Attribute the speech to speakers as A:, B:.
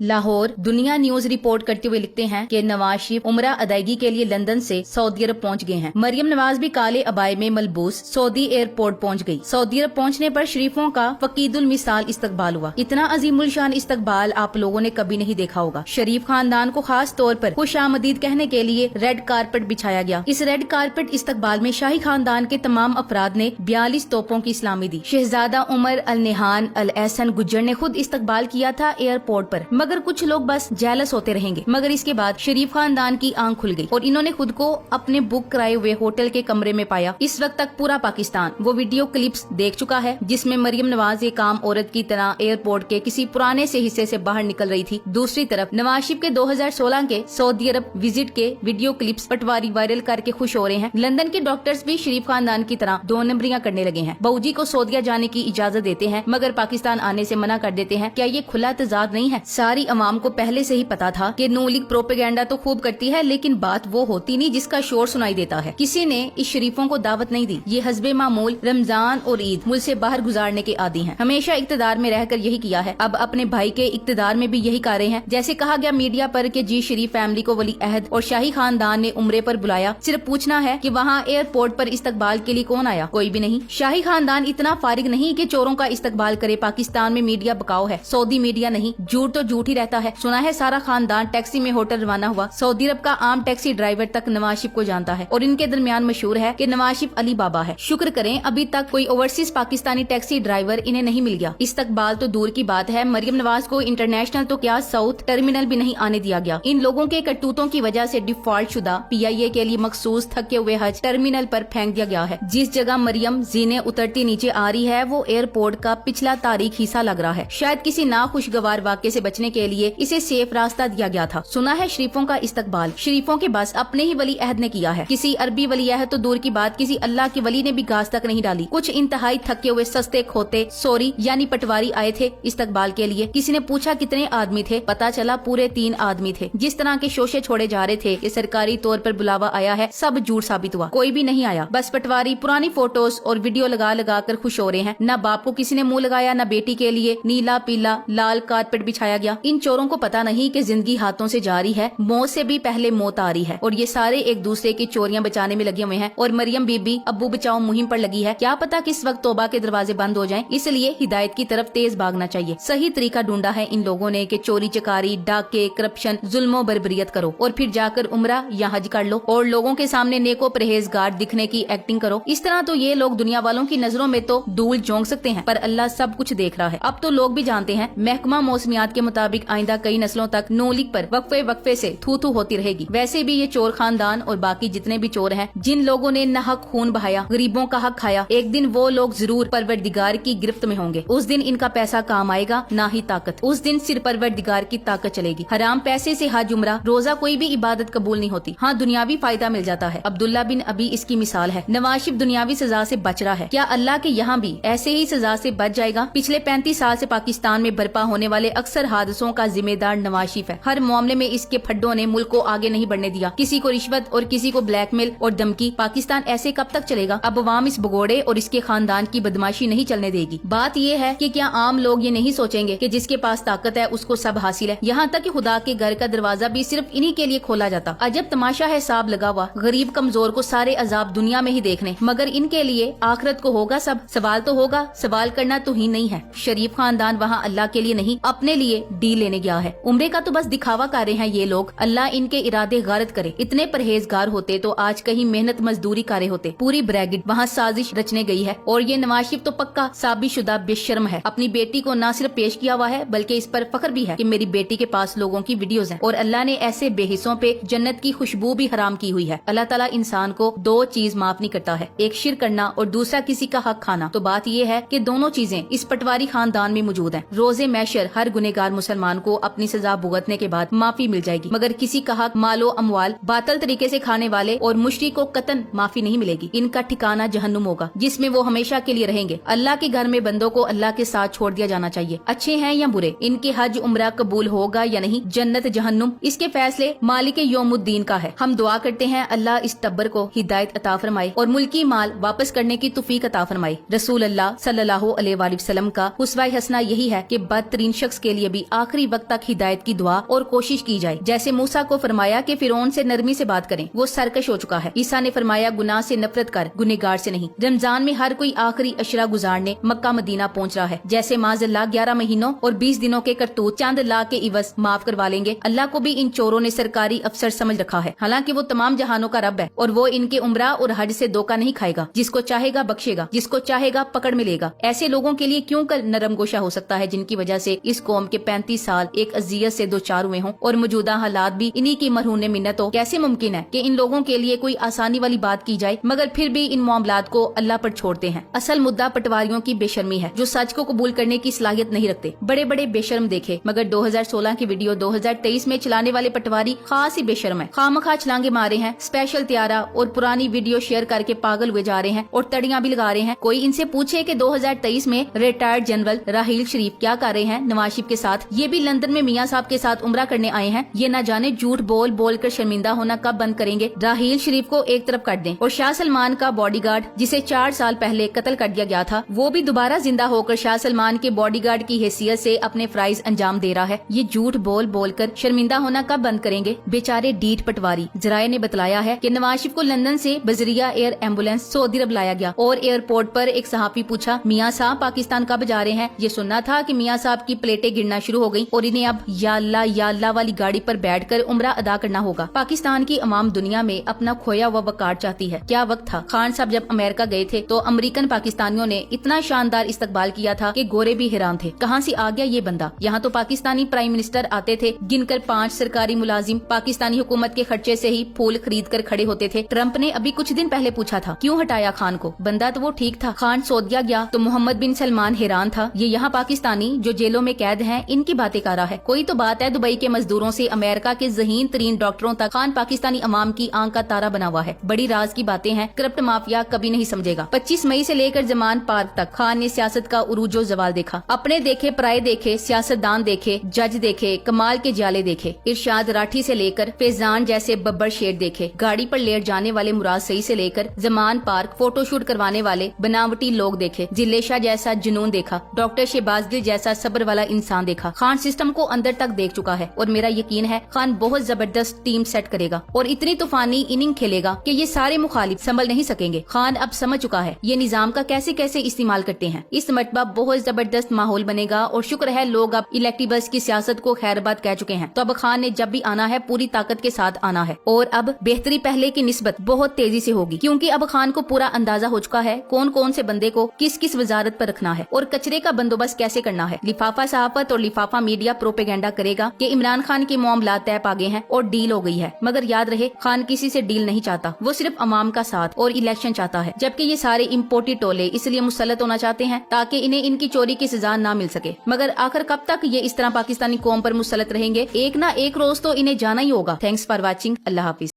A: लाहौर दुनिया news report करते हुए लिखते हैं कि नवाज शरीफ उम्रा अदायगी के लिए लंदन से सऊदी अरब पहुंच गए हैं। मरियम नवाज भी काले अबाए में मलबूस सऊदी एयरपोर्ट पहुंच गई। सऊदी अरब पहुंचने पर शरीफों का फकीदुल मिसाल इस्तकबाल हुआ। इतना अजीमुल शान इस्तकबाल आप लोगों ने कभी नहीं देखा होगा। शरीफ खानदान को खास तौर पर खुशामदीद कहने के लिए रेड कारपेट बिछाया गया। इस रेड कारपेट इस्तकबाल में शाही खानदान के तमाम अफराद ने 42 तोपों की इस्लामी दी। शहजादा उमर अल निहान अल एहसन गुज्जर ने खुद इस्तकबाल किया था एयरपोर्ट पर, मगर कुछ लोग बस जेलस होते रहेंगे। मगर इसके बाद शरीफ खानदान की आंख खुल गई और इन्होंने खुद को अपने बुक कराए हुए होटल के कमरे में पाया। इस वक्त तक पूरा पाकिस्तान वो वीडियो क्लिप्स देख चुका है जिसमें मरियम नवाज एक आम औरत की तरह एयरपोर्ट के किसी पुराने से हिस्से से बाहर निकल रही थी। दूसरी तरफ नवाज शरीफ के 2016 के सऊदी अरब विजिट के वीडियो क्लिप्स पटवारी वायरल करके खुश हो रहे हैं। लंदन के डॉक्टर्स भी शरीफ खानदान की तरह 2 नंबरियां करने लगे हैं। बहूजी को सऊदीया जाने की इजाजत देते हैं मगर पाकिस्तान आने से मना कर देते हैं। क्या ये खुला तजाद नहीं है? सारी अवाम को पहले से ही पता था कि नून लीग प्रोपेगेंडा तो खूब करती है लेकिन बात वो होती नहीं जिसका शोर सुनाई देता है। किसी ने इस शरीफों को दावत नहीं दी। ये हस्बे मामूल रमजान और ईद मुल्क से बाहर गुजारने के आदी हैं। हमेशा इक्तदार में रहकर यही किया है, अब अपने भाई के इक्तदार में भी यही कर रहे हैं। जैसे कहा गया मीडिया पर कि जी शरीफ फैमिली को वली अहद और शाही खानदान ने उम्रे पर बुलाया। सिर्फ पूछना है कि वहाँ एयरपोर्ट पर इस्तकबाल के लिए कौन आया? कोई भी नहीं। शाही खानदान इतना फारिग नहीं कि चोरों का इस्तकबाल करे। पाकिस्तान में मीडिया बकाऊ है, सऊदी मीडिया नहीं। झूठ तो झूठ ही रहता है। सुना है सारा खानदान टैक्सी में होटल रवाना हुआ। सऊदी अरब का आम टैक्सी ड्राइवर तक नवाज शरीफ को जानता है और इनके दरमियान मशहूर है कि नवाज शरीफ अली बाबा है। शुक्र करें अभी तक कोई ओवरसीज पाकिस्तानी टैक्सी ड्राइवर इन्हें नहीं मिल गया। इस्तकबाल तो दूर की बात है, मरियम नवाज को इंटरनेशनल तो क्या साउथ टर्मिनल भी नहीं आने दिया गया। इन लोगों के करतूतों की वजह से डिफॉल्ट शुदा PIA के लिए मखसूस थके हुए हज टर्मिनल पर फेंक दिया गया है। जिस जगह मरियम जीने उतरती नीचे आ रही है वो एयरपोर्ट का पिछला तारीख हिस्सा लग रहा है। शायद किसी नाखुशगवार वाक़े से बचने के लिए इसे सेफ रास्ता दिया गया था। सुना है शरीफों का इस्तकबाल शरीफों के बस अपने ही वली अहद ने किया है। किसी अरबी वली अहद तो दूर की बात, किसी अल्लाह की वली ने भी घास तक नहीं डाली। कुछ इंतहाई थके हुए सस्ते खोते सोरी यानी पटवारी आए थे इस्तकबाल के लिए। किसी ने पूछा कितने आदमी थे, पता चला पूरे 3 आदमी थे। जिस तरह के शोशे छोड़े जा रहे थे कि सरकारी तौर पर बुलावा आया है, सब झूठ साबित हुआ। कोई भी नहीं आया। बस पटवारी पुरानी फोटोज और वीडियो लगा लगा कर खुश हो रहे हैं। न बाप को किसी ने मुंह लगाया, न बेटी के लिए नीला पीला लाल कारपेट बिछाया गया। इन चोरों को पता नहीं कि जिंदगी हाथों से जा रही है, मौत से भी पहले मौत आ रही है और ये सारे एक दूसरे की चोरियां बचाने में लगे हुए हैं। और मरियम बीबी अब्बू बचाओ मुहिम पर लगी है। क्या पता किस वक्त तौबा के दरवाजे बंद हो जाएं, इसलिए हिदायत की तरफ तेज भागना चाहिए। सही तरीका ढूंढा है इन लोगों ने कि चोरी चकारी डाके करप्शन जुल्मो बर्बरियत करो और फिर जाकर उम्रा या हज कर लो और लोगों के सामने नेको परहेजगार दिखने की एक्टिंग करो। इस तरह तो ये लोग दुनिया वालों की नजरों में तो धूल झोंक सकते हैं पर अल्लाह सब कुछ देख रहा है। अब तो लोग भी जानते हैं महकमा मौसमियात के मुताबिक आइंदा कई नस्लों तक नून लीग पर वक्फे वक्फे से थू थू होती रहेगी। वैसे भी ये चोर खानदान और बाकी जितने भी चोर हैं जिन लोगों ने नाहक खून बहाया, गरीबों का हक खाया, एक दिन वो लोग जरूर परवरदिगार की गिरफ्त में होंगे। उस दिन इनका पैसा काम आएगा ना ही ताकत। उस दिन सिर परवरदिगार की ताकत चलेगी। हराम पैसे से हज उम्रा रोजा कोई भी इबादत कबूल नहीं होती। हाँ दुनियावी फायदा मिल जाता है। अब्दुल्ला बिन अबी इसकी मिसाल है। नवाज शरीफ दुनियावी सजा से बच रहा है। क्या अल्लाह के यहाँ भी ऐसे ही सजा से बच जाएगा? पिछले 35 साल से पाकिस्तान में बर्पा होने वाले अक्सर हादसों का जिम्मेदार नवाज शरीफ है। हर मामले में इसके फड्डों ने मुल्क को आगे नहीं बढ़ने दिया। किसी को रिश्वत और किसी को ब्लैकमेल और धमकी। पाकिस्तान ऐसे कब तक चलेगा? अब अवाम इस भगोड़े और इसके खानदान की बदमाशी नहीं चलने देगी। बात ये है कि क्या आम लोग ये नहीं सोचेंगे कि जिसके पास ताकत है उसको सब हासिल है? यहाँ तक कि खुदा के घर का दरवाजा भी सिर्फ इन्हीं के लिए खोला जाता। अजब तमाशा है हिसाब लगा हुआ। गरीब कमजोर को सारे अजाब दुनिया में ही देखने, मगर इनके लिए आखिरत को होगा सब। सवाल तो होगा, सवाल करना तो ही नहीं है। शरीफ खानदान वहाँ अल्लाह के लिए नहीं अपने लिए डील लेने गया है। उम्रे का तो बस दिखावा कर रहे हैं ये लोग। अल्लाह इनके इरादे गारत करे। इतने परहेजगार होते तो आज कहीं मेहनत मजदूरी कर रहे होते। पूरी ब्रैकेट वहाँ साजिश रचने गई है और ये नवाज शरीफ तो पक्का साबितशुदा बेशर्म है। अपनी बेटी को न सिर्फ पेश किया हुआ है बल्कि इस पर फख्र भी है कि मेरी बेटी के पास लोगों की वीडियोस हैं और अल्लाह ने ऐसे बेहिस्सों पे जन्नत की खुशबू भी हराम की हुई है। अल्लाह ताला इंसान को 2 चीज माफ नहीं करता है, एक शिर्क करना और दूसरा किसी का हक खाना। तो बात ये है कि दोनों चीजें इस पटवारी खानदान में मौजूद हैं। रोजे मैशर हर गुनहगार मुसलमान को अपनी सजा भुगतने के बाद माफी मिल जाएगी, मगर किसी का हक मालो अमवाल बातल तरीके से खाने वाले और मुश्रिक को कतन माफी नहीं मिलेगी। इनका ठिकाना जहन्नुम होगा जिसमें वो हमेशा के लिए रहेंगे। अल्लाह के घर में बंदों को अल्लाह के साथ छोड़ दिया जाना चाहिए, अच्छे हैं या बुरे। इनके हज उम्रा कबूल होगा या नहीं, जन्नत जहन्नुम, इसके फैसले मालिक यौमुद्दीन का है। हम दुआ करते हैं अल्लाह इस टब्बर को हिदायत अता फरमाए और मुल्की माल वापस करने की तौफीक अता फरमाए। रसूल अल्लाह सल्लल्लाहु अलैहि वसल्लम का उस्वा हसना यही है कि बदतरीन शख्स के लिए भी आखिरी वक्त तक हिदायत की दुआ और कोशिश की जाए। जैसे मूसा को फरमाया कि फिरौन से नरमी से बात करें, वो सरकश हो चुका है। ईसा ने फरमाया गुनाह से नफरत कर, गुनहगार से नहीं। रमजान में हर कोई आखिरी अशरा गुजारने मक्का मदीना पहुँच रहा है। जैसे माज़अल्लाह 11 महीनों और 20 दिनों के करतूत चंद लाख के इवज माफ करवा लेंगे, अल्लाह को भी इन चोरों ने सरकारी अफसर समझ रखा है। हालांकि वो तमाम जहानों का रब है और वो इनके उम्रा और हज से धोखा नहीं खाएगा। जिसको चाहेगा बख्शेगा, जिसको चाहेगा पकड़ में लेगा। ऐसे लोगों के लिए क्यों कर नरम गोशा हो सकता है जिनकी वजह से इस कौम के 35 साल एक अजियत से दो चार हुए हों और मौजूदा हालात भी इन्हीं की मरहून मिन्नत हो। कैसे मुमकिन है कि इन लोगों के लिए कोई आसानी वाली बात की जाए मगर फिर भी इन मामलात को अल्लाह पर छोड़ते हैं। असल मुद्दा पटवारियों की बेशर्मी है जो सच को कबूल करने की सलाहियत नहीं रखते। बड़े बड़े बेशर्म देखे मगर 2016 की वीडियो 2023 में चलाने वाले पटवारी खास ही बेशर्म है। खामखा छलांगे मारे हैं, स्पेशल त्यारा और पुरानी वीडियो शेयर करके पागल हुए जा रहे हैं और तड़ियां भी लगा रहे हैं। कोई इनसे पूछे कि 2023 में रिटायर्ड जनरल राहील शरीफ क्या कर रहे हैं नवाज शरीफ के साथ। ये भी लंदन में मियां साहब के साथ उम्रा करने आए हैं। ये न जाने झूठ बोल बोल कर शर्मिंदा होना कब बंद करेंगे। राहील शरीफ को एक तरफ कर दें और शाह सलमान का बॉडीगार्ड जिसे 4 साल पहले कत्ल कर दिया गया था वो भी दोबारा जिंदा होकर शाह सलमान के बॉडीगार्ड की हैसियत से अपने फराइज अंजाम दे रहा है। ये झूठ बोल बोल कर शर्मिंदा होना कब बंद करेंगे बेचारे डीठ पटवारी। जराये ने बतलाया है कि नवाज शरीफ को लंदन से बजरिया एयर एम्बुलेंस सऊदी अरब लाया गया और एयरपोर्ट पर एक सहाफी पूछा मियां साहब पाकिस्तान कब जा रहे हैं। ये सुनना था कि मियां साहब की प्लेटें गिरना शुरू हो गई और इन्हें अब या अल्लाह वाली गाड़ी पर बैठकर उम्रा अदा करना होगा। पाकिस्तान की अवाम दुनिया में अपना खोया हुआ वकार चाहती है। क्या वक्त था। खान साहब जब अमेरिका गए थे तो अमेरिकन पाकिस्तानियों ने इतना शानदार इस्तकबाल किया था कि गोरे भी हैरान थे। कहां से आ गया ये बंदा। यहाँ तो पाकिस्तानी प्राइम मिनिस्टर आते थे, गिनकर 5 सरकारी मुलाजिम पाकिस्तानी हुकूमत के खर्चे से ही फूल खरीद कर खड़े होते थे। ट्रंप ने अभी कुछ दिन पहले पूछा था क्यों हटाया खान को। बंदा तो वो ठीक था। खान सऊदीया गया तो मोहम्मद बिन सलमान हैरान था। ये यहाँ पाकिस्तानी जो जेलों में कैद हैं इनकी बातें कर रहा है। कोई तो बात है दुबई के मजदूरों से अमेरिका के ज़हीन तरीन डॉक्टरों तक खान पाकिस्तानी अवाम की आंख का तारा बना हुआ है। बड़ी राज की बातें हैं, करप्ट माफिया कभी नहीं समझेगा। 25 मई से लेकर जमान पार्क तक खान ने सियासत का उरूजो जवाल देखा। अपने देखे, पराये देखे, सियासतदान देखे, जज देखे, कमाल के जाले देखे। इरशाद राठी से लेकर फैजान जैसे बब्बर शेर देखे। गाड़ी पर लेट जाने वाले मुराद सही से लेकर जमान पार्क फोटोशूट करवाने वाले बनावटी लोग देखे। जिले शाह जैसा जुनून देखा। डॉक्टर शहबाजगिल जैसा सब्र वाला इंसान देखा। खान सिस्टम को अंदर तक देख चुका है और मेरा यकीन है खान बहुत जबरदस्त टीम सेट करेगा और इतनी तूफानी इनिंग खेलेगा कि ये सारे मुखालिफ संभल नहीं सकेंगे। खान अब समझ चुका है ये निजाम का कैसे कैसे इस्तेमाल करते हैं। इस मरतबा बहुत जबरदस्त माहौल बनेगा और शुक्र है लोग अब इलेक्टिबल्स की सियासत को खैरबाद कह चुके हैं। तो अब खान ने जब भी आना है पूरी ताकत के साथ आना है और अब बेहतरी पहले की निस्बत बहुत तेजी से होगी क्योंकि अब खान को पूरा अंदाजा हो चुका है कौन कौन से बंदे को किस किस वजारत पर रखना है और कचरे का बंदोबस्त कैसे करना है। लिफाफा सहाफत और लिफाफा मीडिया प्रोपेगेंडा करेगा कि इमरान खान के मामला तय पा गए हैं और डील हो गई है। मगर याद रहे खान किसी से डील नहीं चाहता, वो सिर्फ अवाम का साथ और इलेक्शन चाहता है। जबकि ये सारे इम्पोर्टेड टोले इसलिए मुसल्लत होना चाहते हैं ताकि इन्हें इनकी चोरी की सजा ना मिल सके। मगर आखिर कब तक ये इस तरह पाकिस्तानी कौम पर मुसल्लत रहेंगे। एक ना एक रोज तो इन्हें जाना ही होगा। Thanks for watching. Allah Hafiz.